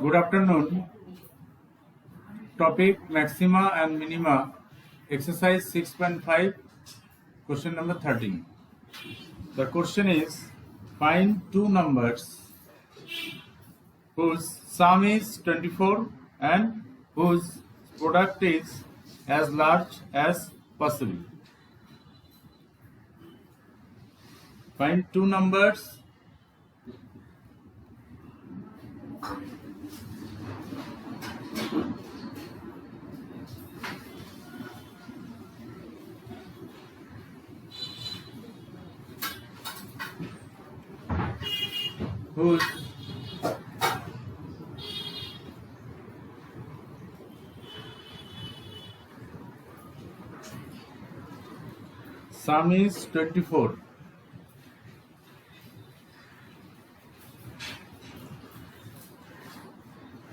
Good afternoon. Topic maxima and minima. Exercise 6.5. Question number 13. The question is find two numbers whose sum is 24 and whose product is as large as possible. Find two numbers whose sum is 24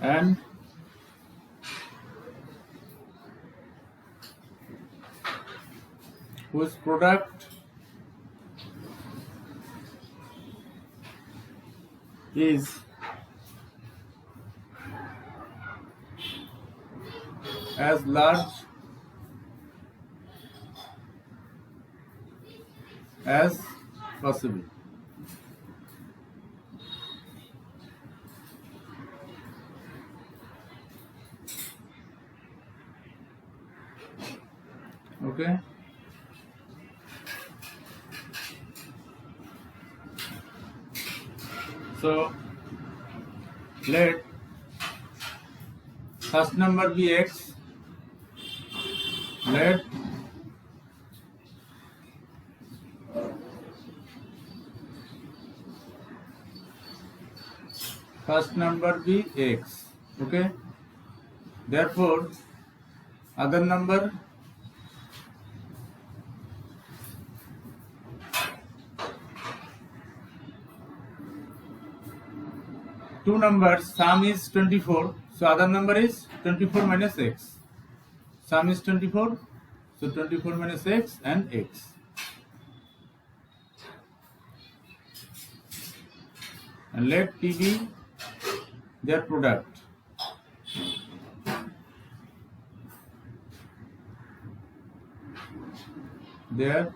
and whose product is as large as possible. Okay. So let first number be x. Let first number be x. Okay. Therefore, other number two numbers sum is 24, so other number is 24 minus x. Sum is 24, so 24 minus x and x. And let P be their product. Their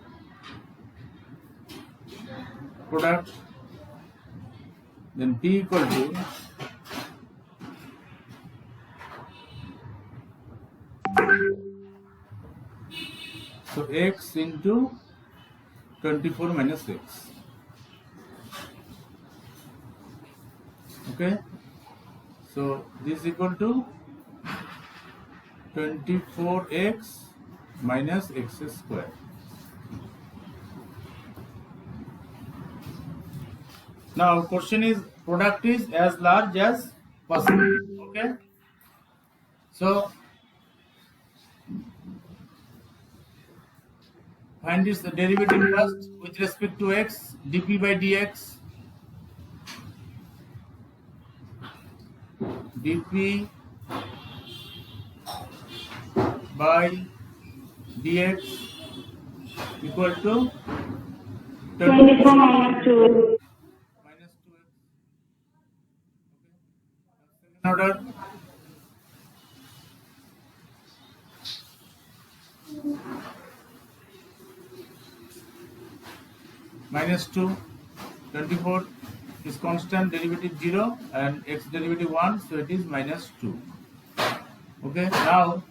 product, then P equal to so x into 24 minus x. Okay, so this is equal to 24x minus x square. Now question is product is as large as possible. Okay, so find its derivative first with respect to x. Dp by dx, dp by dx equal to 24 minus 2. minus 2x. Okay. Second order. Minus 2, 24 is constant, derivative 0 and x derivative 1, so it is minus 2. Okay, now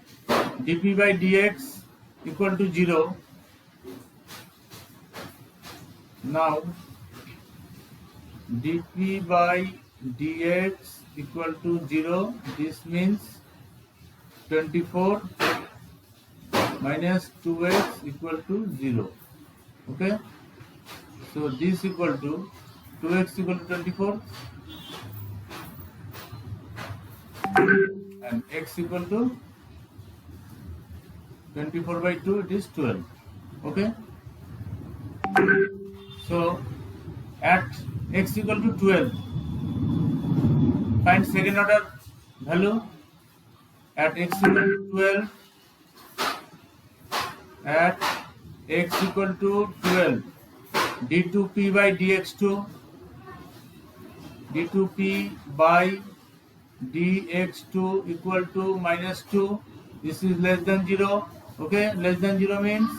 dp by dx equal to 0. Now dp by dx equal to 0, this means 24 minus 2x equal to 0. Okay, so this equal to 2x equal to 24 and x equal to 24 by 2, it is 12. Okay, so at x equal to 12, find second order value at x equal to 12. At x equal to 12, d2p by dx2, d2p by dx2 equal to minus 2. This is less than 0. Okay, less than 0 means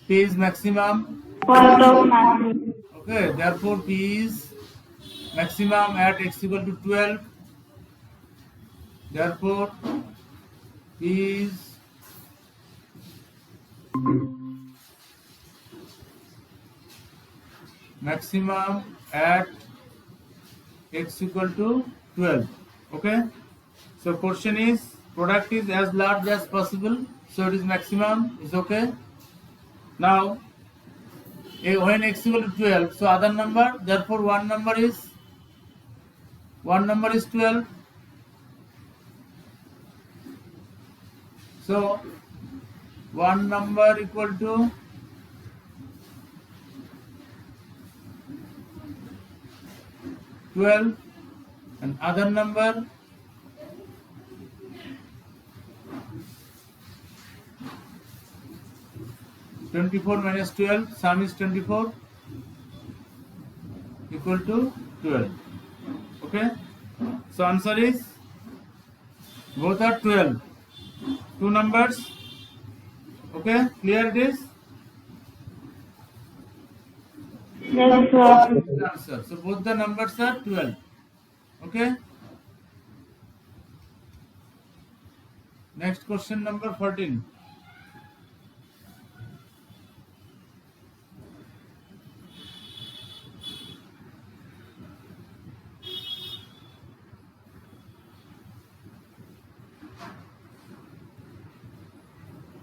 P is maximum. Part of maximum. Okay, therefore P is maximum at x equal to 12. Therefore P is maximum at x equal to 12. Okay, so question is product is as large as possible, so it is maximum, is okay. Now when x equal to 12, so other number, therefore one number is 12. So one number equal to 12 and other number (24 minus 12), sum is 24 equal to 12. Okay, so answer is both are 12. Two numbers. Okay, clear it is? Yes, sir. Answer. So both the numbers are 12. Okay. Next question number 14.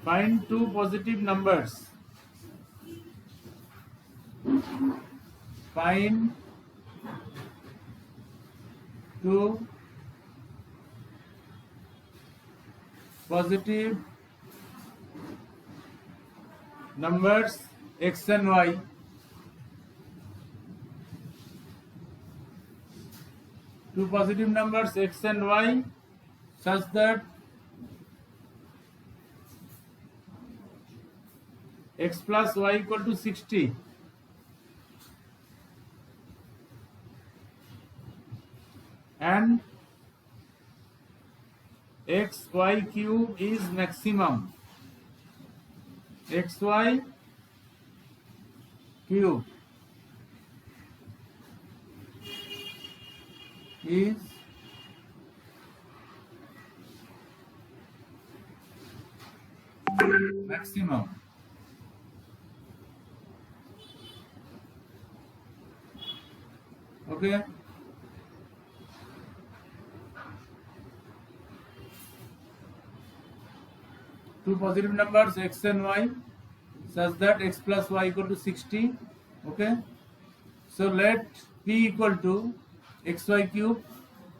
Find two positive numbers. Find two positive numbers x and y. Two positive numbers x and y such that x plus y equal to 60 and xy cube is maximum. Xy cube is maximum. Okay. Two positive numbers x and y such that x plus y equal to 60. Okay. So let p equal to xy cube,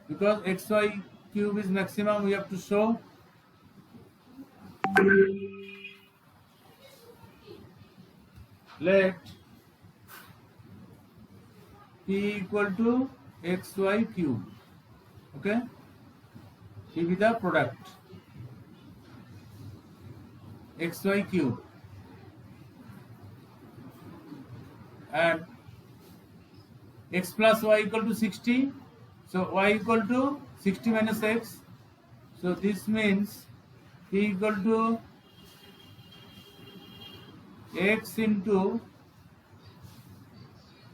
because xy cube is maximum, we have to show. Let p equal to xy cube. Okay. P be the product. Xy cube and x plus y equal to 60. So y equal to 60 minus x. So this means p equal to x into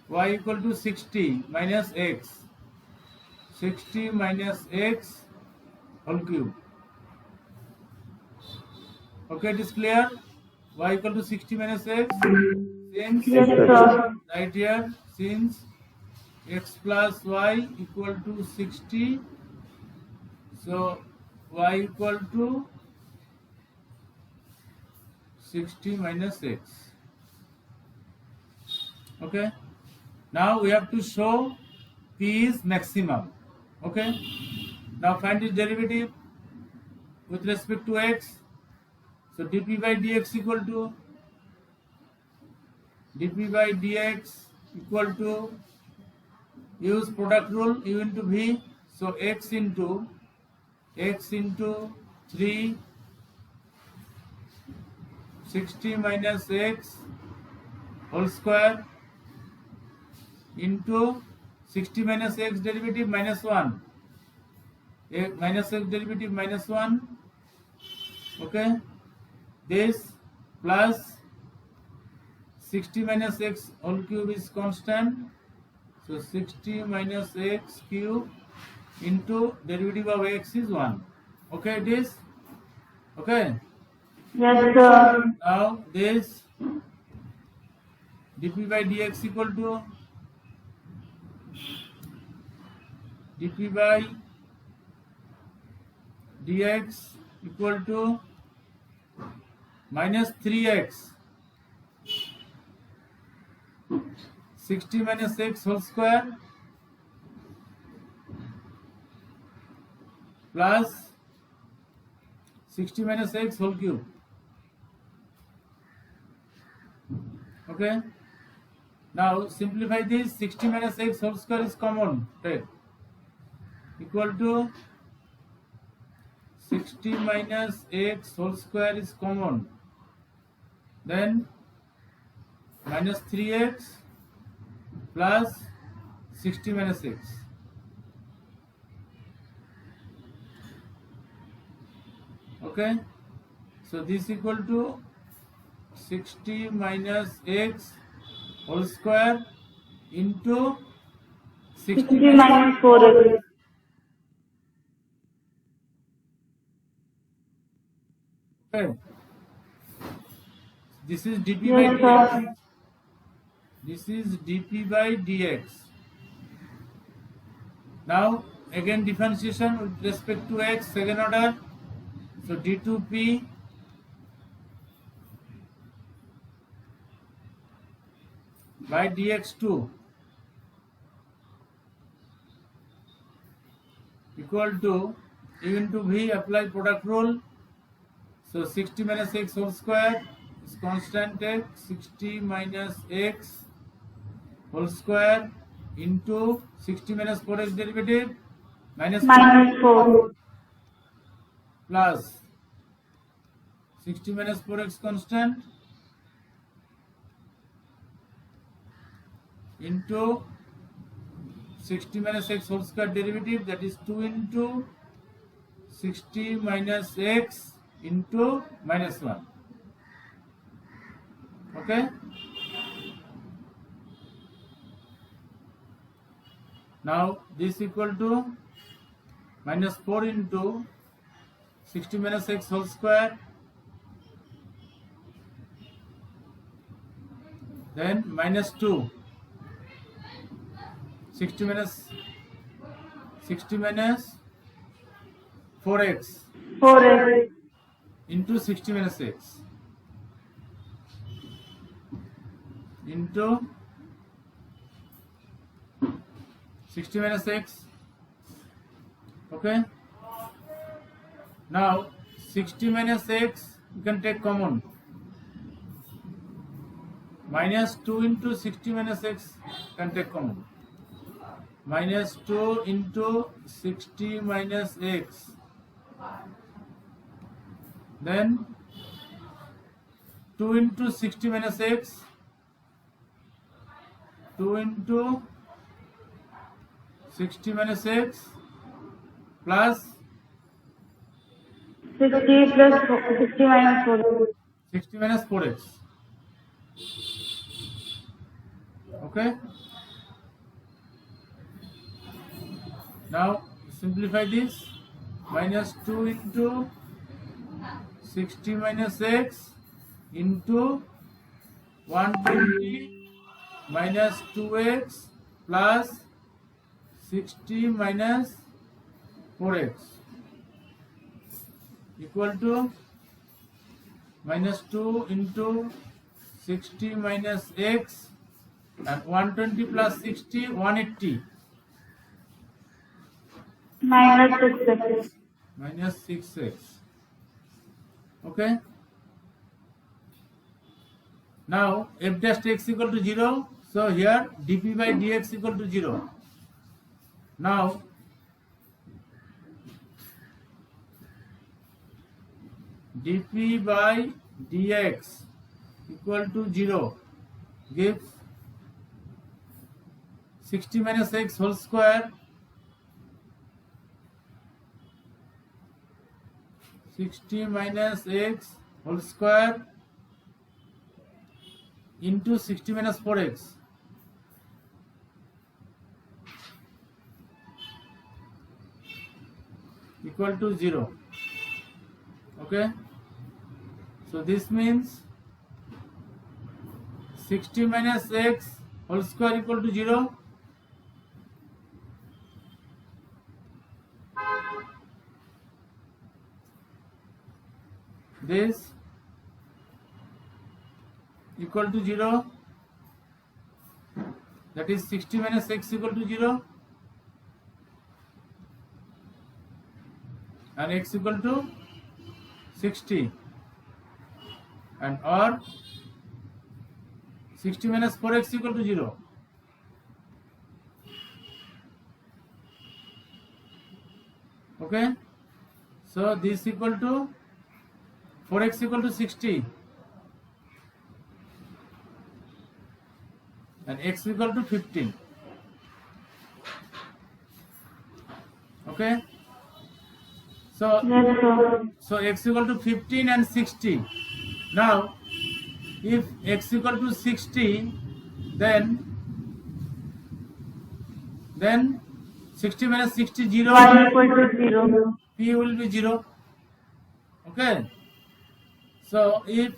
y equal to 60 minus x. 60 minus x whole cube. Okay, it is clear? Y equal to 60 minus x. Since Yes, sir. right here, since x plus y equal to 60, so y equal to 60 minus x. Okay. Now we have to show p is maximum. Okay. Now find its derivative with respect to x. So dp by dx equal to use product rule u into v. So x into 3 60 minus x whole square into 60 minus x derivative minus 1 minus x derivative minus 1. Okay, this plus 60 minus x whole cube is constant, so 60 minus x cube into derivative of x is 1. Okay, it is okay. Yes, sir. Now this dp by dx equal to dp by dx equal to minus 3x 60 minus x whole square plus 60 minus x whole cube. Okay, now simplify this. 60 minus x whole square is common, take, equal to 60 minus x whole square is common, then minus 3x plus 60 minus x. Okay, so this equal to 60 minus x whole square into 60 minus 4x. Okay, this is dp Yes, by dx. sir. This is dp by dx. Now again differentiation with respect to x, second order. So d2p by dx2 equal to u into v, apply product rule. So 60 minus x whole square is constant, take 60 minus x whole square into 60 minus 4x derivative minus Minus 4. plus 60 minus 4x constant into 60 minus x whole square derivative, that is 2 into 60 minus x into minus 1. Okay, now this equal to minus 4 into 60 minus x whole square, then minus 2, 60 minus 4x 4x. into 60 minus x into 60 minus x. Okay, now 60 minus x you can take common, minus 2 into 60 minus x can take common, minus 2 into 60 minus x, then 2 into 60 minus x, 2 into 60 minus x plus 60 plus 60 minus 4. 60 minus 4x. Okay, now simplify this. Minus 2 into 60 minus x into 120 minus 2x plus 60 minus 4x equal to minus 2 into 60 minus x and 120 plus 60, 180 Minus 6x. minus 6x. Okay, now f dash x equal to 0, so here dp by dx equal to 0. Now dp by dx equal to 0 gives 60 minus x whole square 60 minus x whole square into 60 minus 4x equal to 0. Okay, so this means 60 minus x whole square equal to 0. This equal to 0, that is 60 minus x equal to 0, and x equal to 60, and or 60 minus 4x equal to 0. Okay, so this equal to 4x equal to 60 and x equal to 15. Okay, so Yes, sir. so x equal to 15 and 60. Now if x equal to 60, then 60 minus 60 0, Y equal to 0. p will be 0. Okay, so if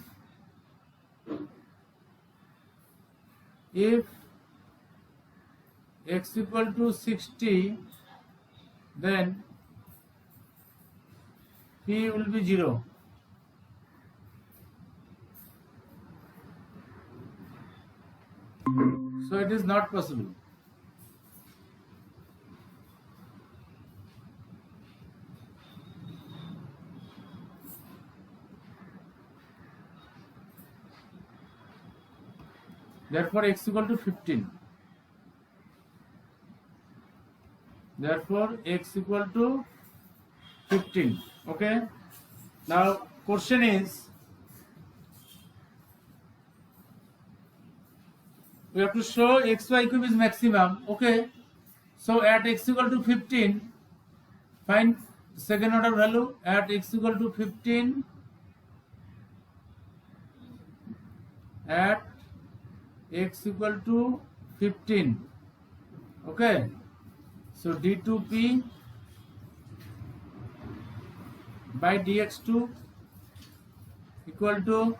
x equal to 60, then p will be 0. So it is not possible. Therefore x equal to 15. Therefore x equal to 15. Okay, now question is, we have to show xy cube is maximum. Okay, so at x equal to 15, find second order value at x equal to 15. At x equal to 15. Okay, so d2p by dx2 equal to,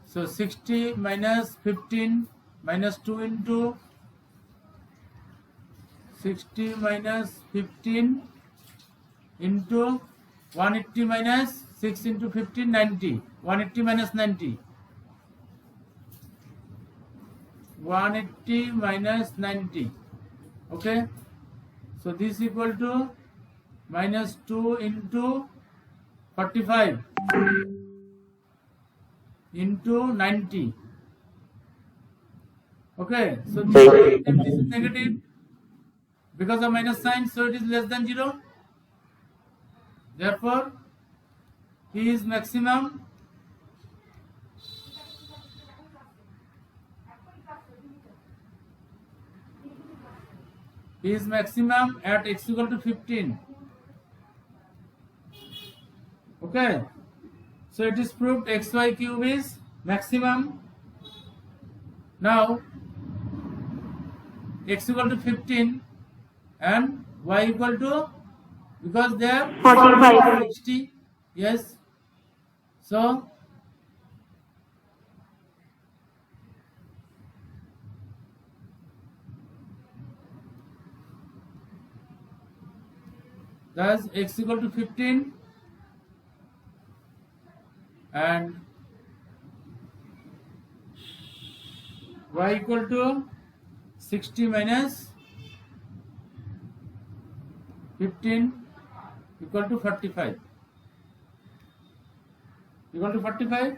so 60 minus 15 minus 2 into 60 minus 15 into 180 minus 6 into 15, 90. 180 minus 90. 180 minus 90. Okay, so this equal to minus 2 into 45 into 90. Okay, so this is negative because of minus sign, so it is less than 0. Therefore P is maximum at x equal to 15. Okay, so it is proved xy cube is maximum. Now x equal to 15 and y equal to, because they are 45. 60. Yes, so thus x equal to 15 and y equal to 60 minus 15 equal to 45. Equal to 45.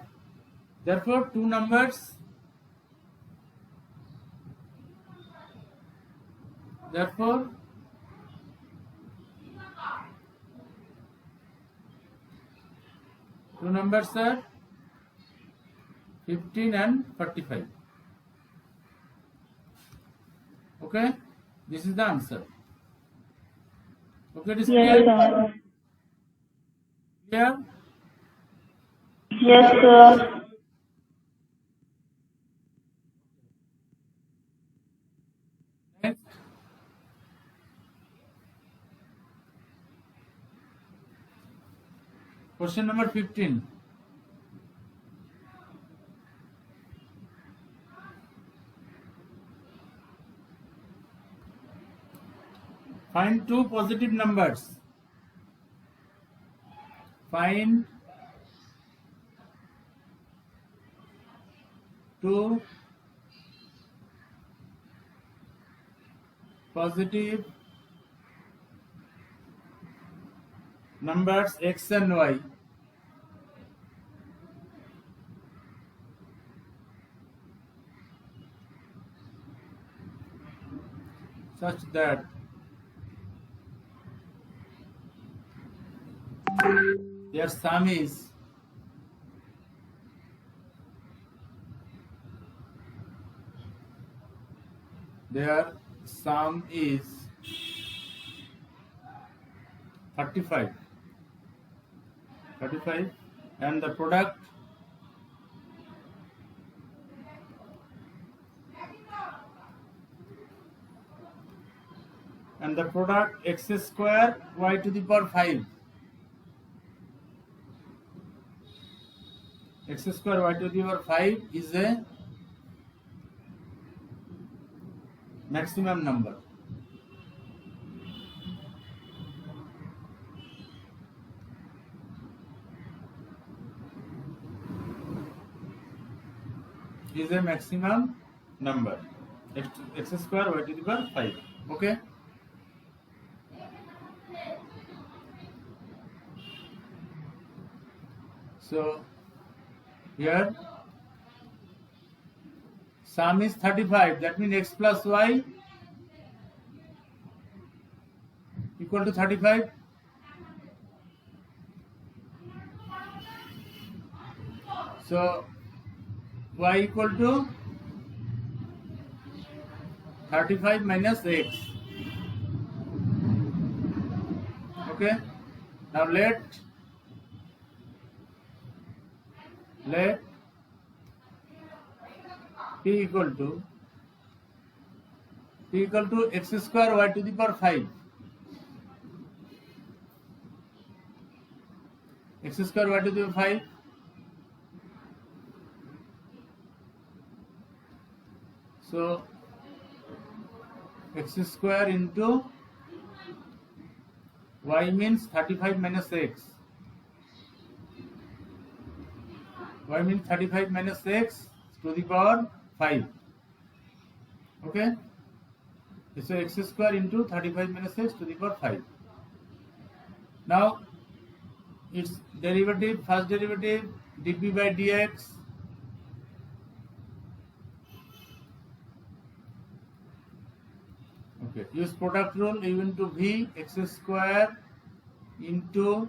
Therefore, two numbers. Therefore, two numbers are 15 and 45. Okay, this is the answer. Okay, it is Yes, clear? sir. Clear? Yes, sir. Next. Question number 15. Find two positive numbers. Find two positive numbers x and y such that their sum is their sum is 35 and the product x square y to the power 5 x square y to the power 5 is a maximum number. Is a maximum number x square y to the power 5. Okay, so here sum is 35, that means x plus y equal to 35. So y equal to 35 minus x. Okay, now let p equal to x square y to the power 5. X square y to the power 5. So x square into y means 35 minus x. Y means 35 minus x to the power 5. Okay, so x square into 35 minus x to the power 5. Now its derivative, first derivative dp by dx okay, use product rule, u into v x square into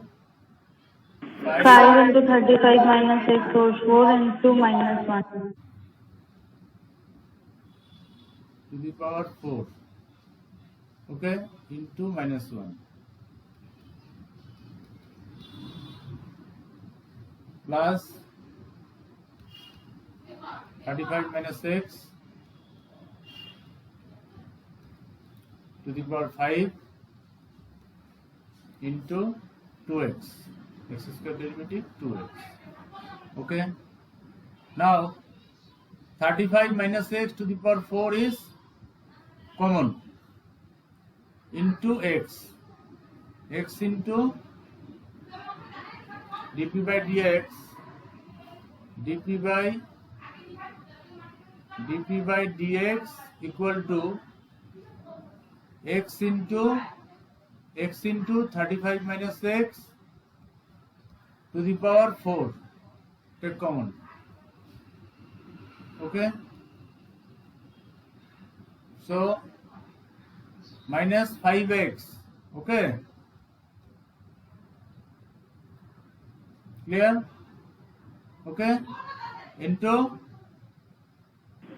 5 into 35 minus x whole 4 into minus 1. to the power 4, okay, into minus 1 plus 35 minus x to the power 5 into 2x, x square derivative 2x. Okay, now 35 minus x to the power 4 is common into x into dp by dx dp by dx equal to x into 35 minus x to the power 4, take common. Okay, so minus 5x. Okay, clear? Okay, into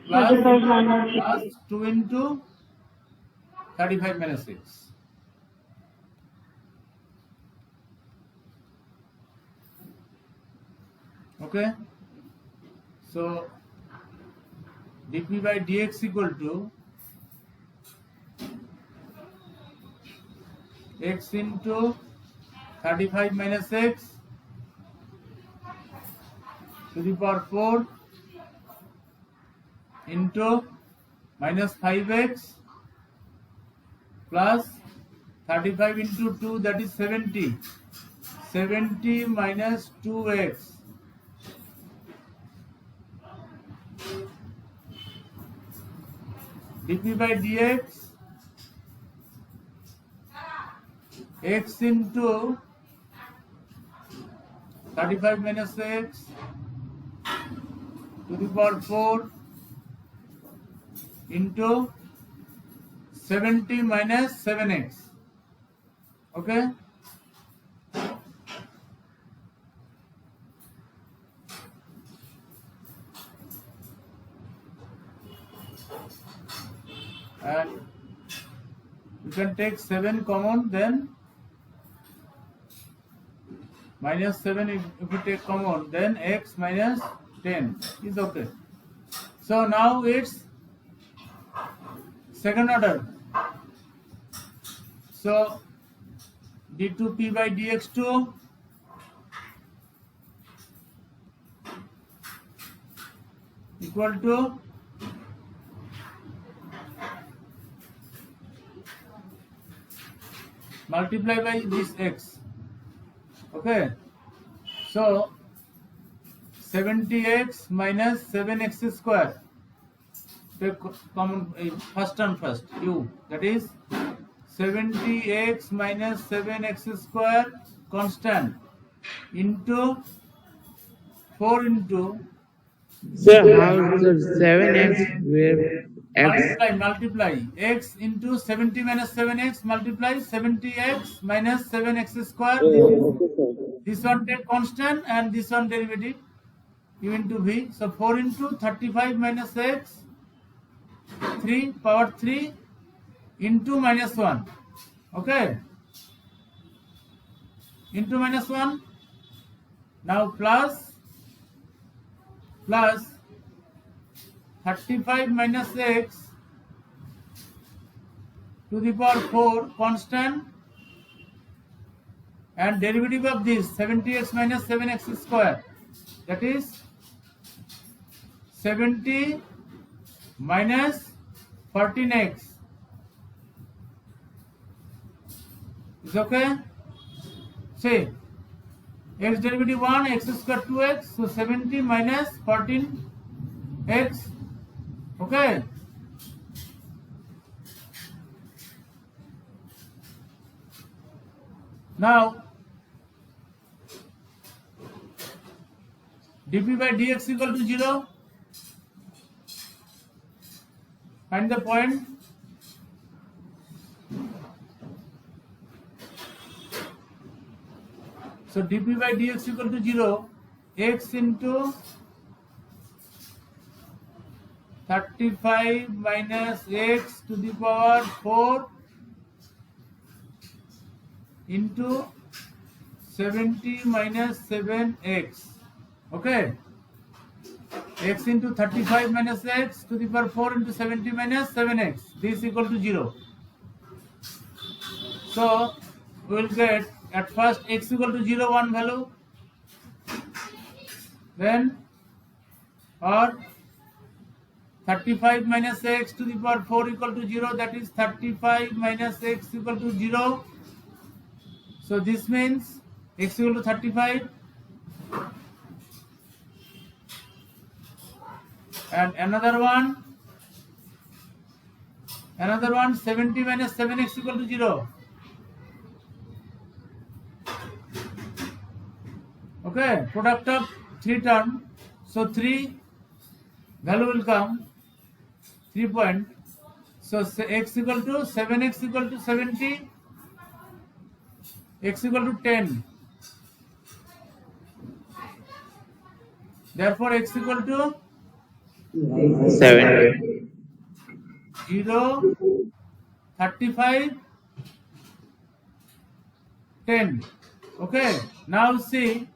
plus 35 minus 6. 2 into 35 minus 6. Okay, so dp by dx equal to x into 35 minus x to the power 4 into minus 5x plus 35 into 2, that is 70. 70 minus 2x dp by dx x into 35 minus x to the power 4 into 70 minus 7x. Okay, and you can take 7 common, then minus 7 if you take common, then x minus 10 is okay. So now it's second order. So d2p by dx2 equal to multiply by this x. Okay, so 70x minus 7x square. Take common first term first, u, that is 70x minus 7x square constant into 4 into Sir, how the 7x where x? multiply x into 70 minus 7x multiply 70x minus 7x square. This one take constant and this one derivative u into v. So 4 into 35 minus x 3 power 3 into minus 1. Okay, into minus 1. Now plus 35 minus x to the power 4 constant and derivative of this 70x minus 7x square, that is 70 minus 14x is okay. See, x derivative 1, x square 2x, so 70 minus 14x. Okay, now dp by dx equal to 0. Find the point. So dp by dx equal to 0, x into 35 minus x to the power 4 into 70 minus 7x. Okay, x into 35 minus x to the power 4 into 70 minus 7x, this equal to 0. So we will get at first x equal to 0 one value, then or 35 minus x to the power 4 equal to 0, that is 35 minus x equal to 0. So this means x equal to 35 and another one 70 minus 7x equal to 0. Okay, product of 3 term, so 3 value will come 3 point. So x equal to 7x equal to 70, x equal to 10. Therefore x equal to 7. 0, 35, 10. Okay, now see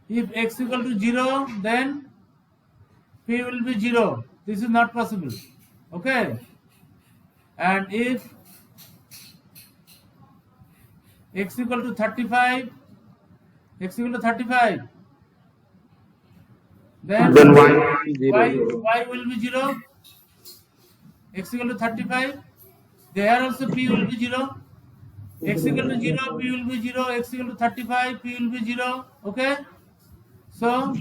If x equal to 0, then p will be 0. This is not possible. Okay. And if x equal to 35, then y will be 0. X equal to 35. There also p will be 0. X equal to 0, p will be 0. X equal to 35, p will be 0. Okay. So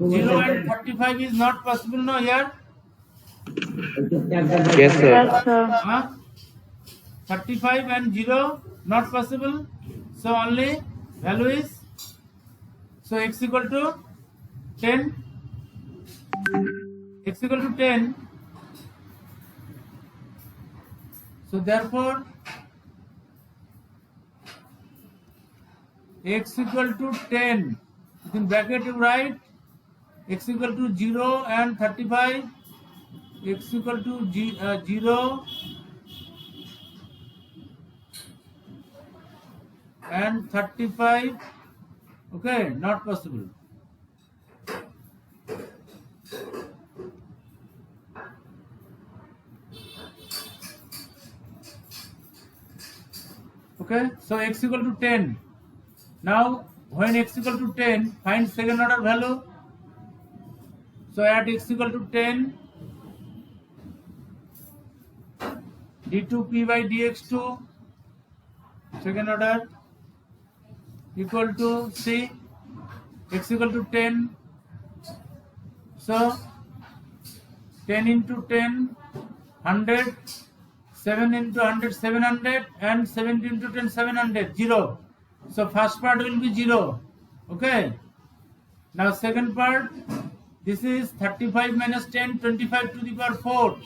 0 and 35 is not possible now here. Yes, sir. Yes, sir. 35 and 0 not possible. So only value is, so x equal to 10. X equal to 10. So therefore x equal to 10. In bracket you write x equal to 0 and 35. X equal to 0 and 35. Okay, not possible. Okay, so x equal to 10. Now when x equal to 10, find second order value. So at x equal to 10, d2p by dx2, second order, equal to c, x equal to 10. So 10 into 10, 100, 7 into 100, 700, and 70 into 10, 700, 0. So first part will be 0. Okay. Now second part, this is 35 minus 10, 25 to the power 4.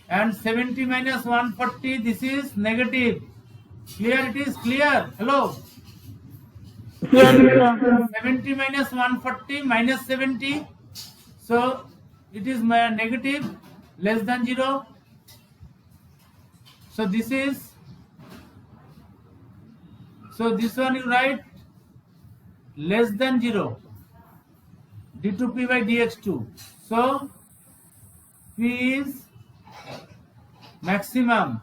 And 70 minus 140, this is negative. Clear? It is clear. Hello? Yes, sir. 70 minus 140 minus 70. So it is negative, less than 0. So this is, so this one you write less than 0. d2p by dx2. So p is maximum.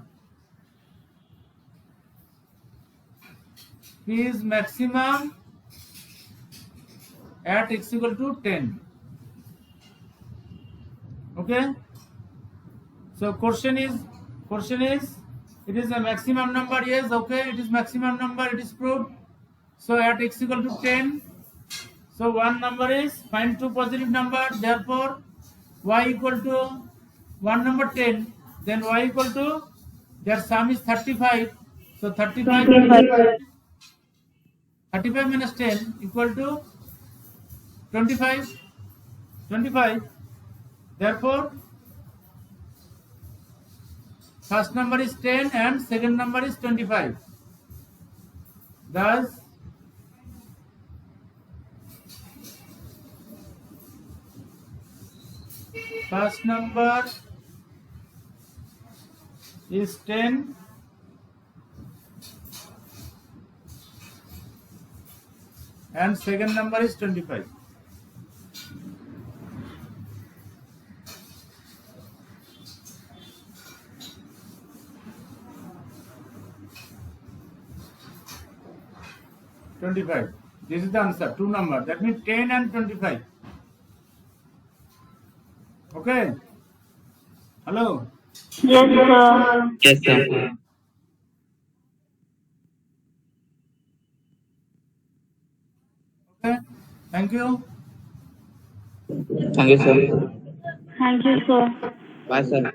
P is maximum at x equal to 10. Okay. So question is it is a maximum number. Yes. Okay. It is maximum number. It is proved. So at x equal to 10. So one number is, find two positive numbers. Therefore y equal to one number 10. Then y equal to, their sum is 35. So 35 minus 10 equal to 25. Therefore first number is 10 and second number is 25. Thus first number is 10 and second number is 25. This is the answer. Two numbers. That means 10 and 25. Okay. Hello. Yes, sir. Yes, sir. Okay. Thank you. Thank you, sir. Thank you, sir. Bye, sir.